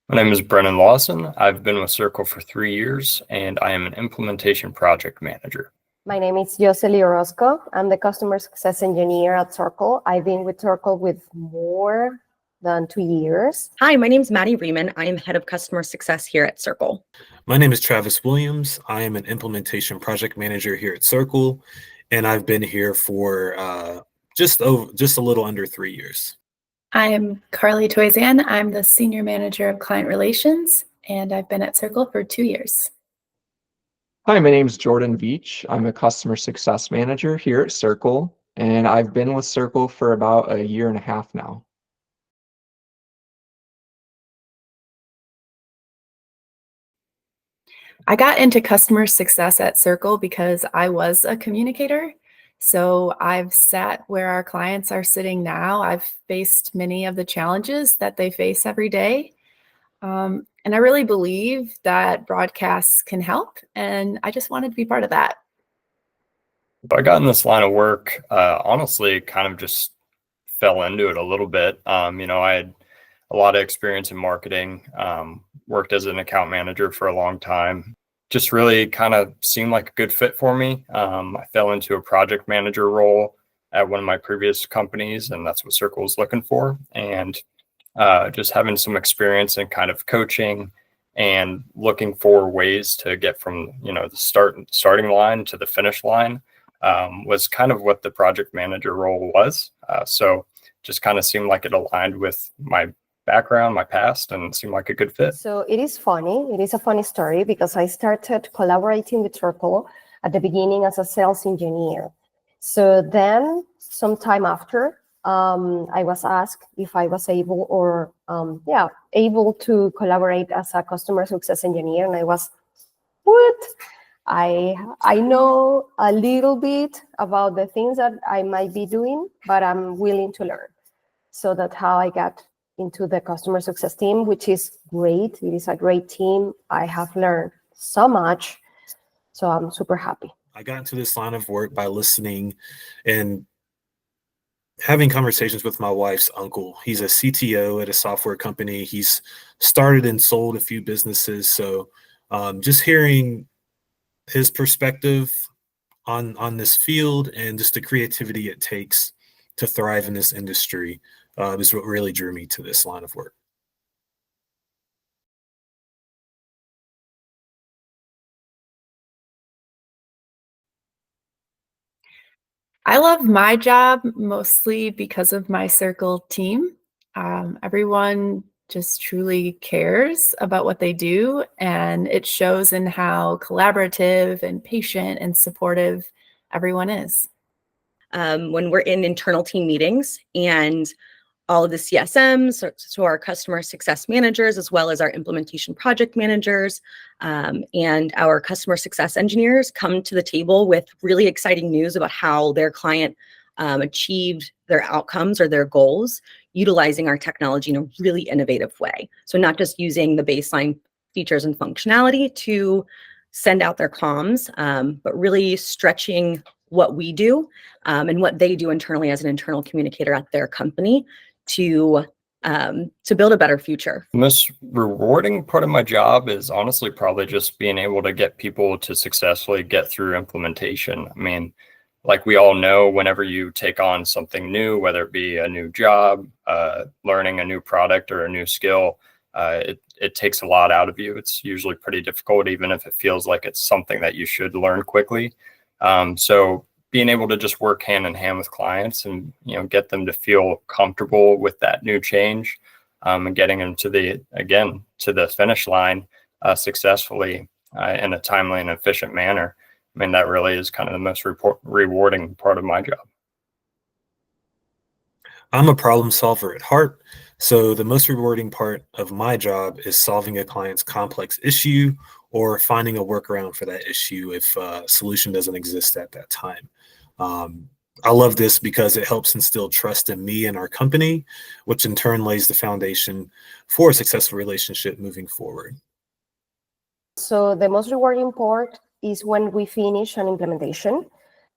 My name is Brendan Lawson. I've been with Cerkl for 3 years, and I am an implementation project manager. My name is Yoseli Orozco. I'm the customer success engineer at Cerkl. I've been with Cerkl with more than 2 years. Hi, my name is Maddy Rieman. I am head of customer success here at Cerkl. My name is Travis Williams. I am an implementation project manager here at Cerkl, and I've been here for just a little under 3 years. I'm Carly Toyzan. I'm the Senior Manager of Client Relations, and I've been at Cerkl for 2 years. Hi, my name is Jordan Veach. I'm a customer success manager here at Cerkl, and I've been with Cerkl for about a year and a half now. I got into customer success at Cerkl because I was a communicator. So I've sat where our clients are sitting now. I've faced many of the challenges that they face every day. And I really believe that broadcasts can help, and I just wanted to be part of that. I got in this line of work, honestly, kind of just fell into it a little bit. I had a lot of experience in marketing, worked as an account manager for a long time. Just really kind of seemed like a good fit for me. I fell into a project manager role at one of my previous companies, and that's what Cerkl was looking for. And just having some experience in kind of coaching and looking for ways to get from the starting line to the finish line was kind of what the project manager role was. So just kind of seemed like it aligned with my background, my past, and seemed like a good fit. So it is funny. It is a funny story because I started collaborating with Cerkl at the beginning as a sales engineer. So then sometime after, I was asked if I was able to collaborate as a customer success engineer. And I was, what? I know a little bit about the things that I might be doing, but I'm willing to learn. So that's how I got into the customer success team, which is great. It is a great team. I have learned so much, so I'm super happy. I got into this line of work by listening and having conversations with my wife's uncle. He's a CTO at a software company. He's started and sold a few businesses. So just hearing his perspective on this field and just the creativity it takes to thrive in this industry is what really drew me to this line of work. I love my job mostly because of my Cerkl team. Everyone just truly cares about what they do, and it shows in how collaborative and patient and supportive everyone is. When we're in internal team meetings and all of the CSMs, so our customer success managers, as well as our implementation project managers and our customer success engineers come to the table with really exciting news about how their client achieved their outcomes or their goals, utilizing our technology in a really innovative way. So not just using the baseline features and functionality to send out their comms, but really stretching what we do and what they do internally as an internal communicator at their company to build a better future. The most rewarding part of my job is honestly probably just being able to get people to successfully get through implementation. I mean, like we all know, whenever you take on something new, whether it be a new job, learning a new product or a new skill, it takes a lot out of you. It's usually pretty difficult, even if it feels like it's something that you should learn quickly. So being able to just work hand in hand with clients and get them to feel comfortable with that new change and getting them to the finish line successfully in a timely and efficient manner. I mean, that really is kind of the most rewarding part of my job. I'm a problem solver at heart, so the most rewarding part of my job is solving a client's complex issue or finding a workaround for that issue if a solution doesn't exist at that time. I love this because it helps instill trust in me and our company, which in turn lays the foundation for a successful relationship moving forward. So the most rewarding part is when we finish an implementation.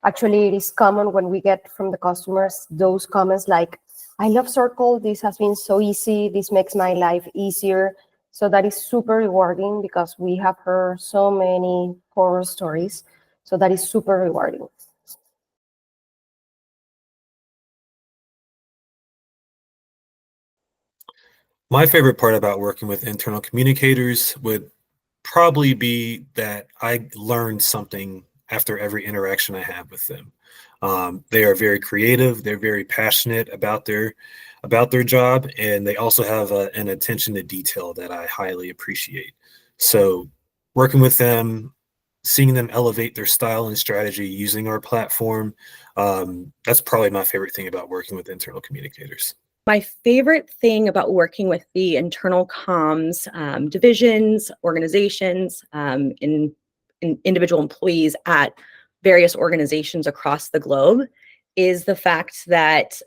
Actually, it is common when we get from the customers those comments like, I love Cerkl, this has been so easy, this makes my life easier. So that is super rewarding because we have heard so many horror stories. So that is super rewarding. My favorite part about working with internal communicators would probably be that I learned something after every interaction I have with them. They are very creative. They're very passionate about their job, and they also have an attention to detail that I highly appreciate. So, working with them, seeing them elevate their style and strategy using our platform, that's probably my favorite thing about working with internal communicators. My favorite thing about working with the internal comms divisions, organizations, in individual employees at various organizations across the globe is the fact that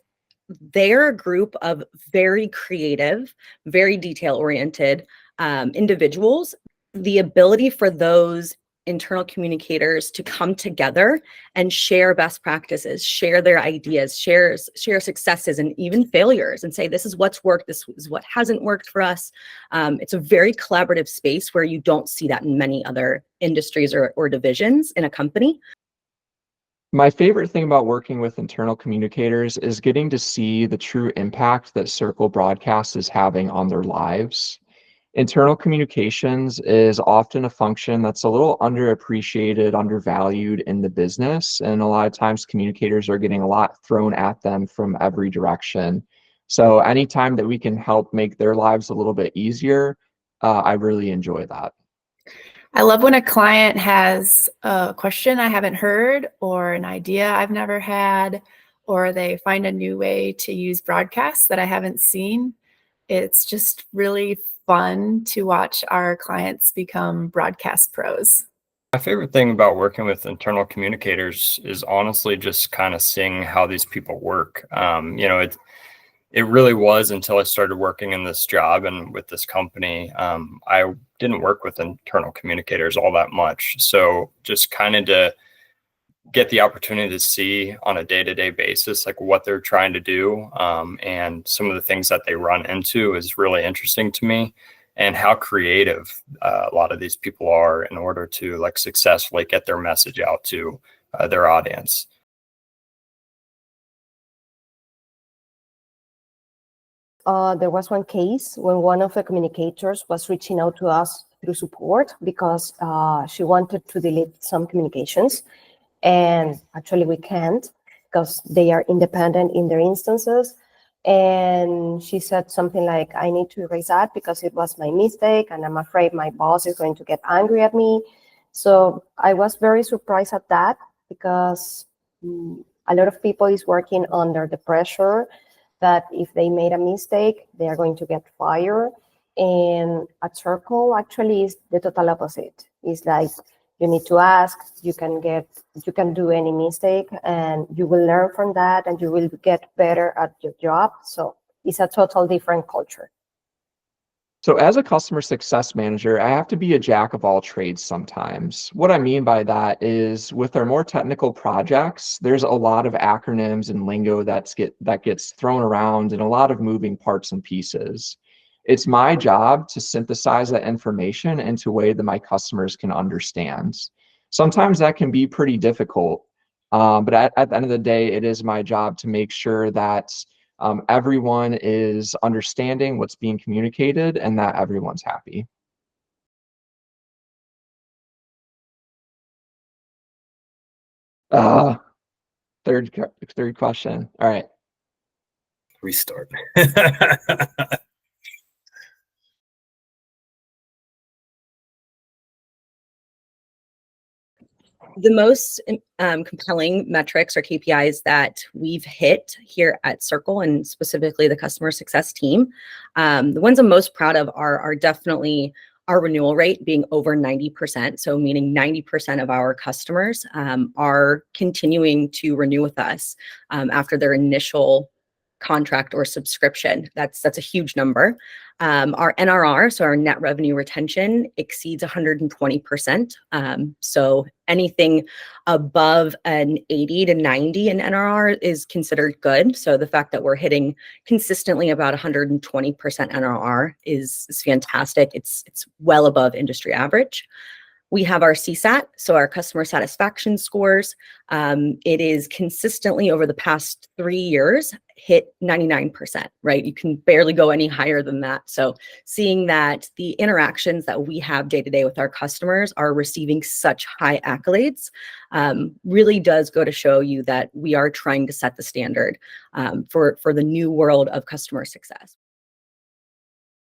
they're a group of very creative, very detail-oriented individuals. The ability for those internal communicators to come together and share best practices, share their ideas, share successes and even failures, and say, this is what's worked, this is what hasn't worked for us. It's a very collaborative space where you don't see that in many other industries or divisions in a company. My favorite thing about working with internal communicators is getting to see the true impact that Cerkl broadcast is having on their lives. Internal communications is often a function that's a little underappreciated, undervalued in the business. And a lot of times communicators are getting a lot thrown at them from every direction. So anytime that we can help make their lives a little bit easier, I really enjoy that. I love when a client has a question I haven't heard or an idea I've never had, or they find a new way to use broadcasts that I haven't seen. It's just really fun to watch our clients become broadcast pros. My favorite thing about working with internal communicators is honestly just kind of seeing how these people work. It really was until I started working in this job and with this company. I didn't work with internal communicators all that much. So just kind of to get the opportunity to see on a day-to-day basis, like what they're trying to do, and some of the things that they run into is really interesting to me, and how creative a lot of these people are in order to like successfully get their message out to their audience. There was one case when one of the communicators was reaching out to us through support because she wanted to delete some communications. And actually we can't because they are independent in their instances. And she said something like, I need to erase that because it was my mistake and I'm afraid my boss is going to get angry at me. So I was very surprised at that because a lot of people is working under the pressure that if they made a mistake, they are going to get fired. And at Cerkl actually is the total opposite. It's like, you need to ask, you can do any mistake and you will learn from that and you will get better at your job. So it's a total different culture. So as a customer success manager, I have to be a jack of all trades sometimes. What I mean by that is with our more technical projects, there's a lot of acronyms and lingo that gets thrown around and a lot of moving parts and pieces. It's my job to synthesize that information into a way that my customers can understand. Sometimes that can be pretty difficult, but at the end of the day, it is my job to make sure that everyone is understanding what's being communicated and that everyone's happy. Third question. All right. Restart. The most compelling metrics or KPIs that we've hit here at Cerkl and specifically the customer success team, the ones I'm most proud of are definitely our renewal rate being over 90%. So meaning 90% of our customers are continuing to renew with us after their initial contract or subscription. That's a huge number. Our NRR, so our net revenue retention, exceeds 120%. So anything above an 80 to 90 in NRR is considered good. So the fact that we're hitting consistently about 120% NRR is fantastic. It's well above industry average. We have our CSAT, so our customer satisfaction scores. It is consistently over the past 3 years hit 99%, right? You can barely go any higher than that. So seeing that the interactions that we have day to day with our customers are receiving such high accolades really does go to show you that we are trying to set the standard for the new world of customer success.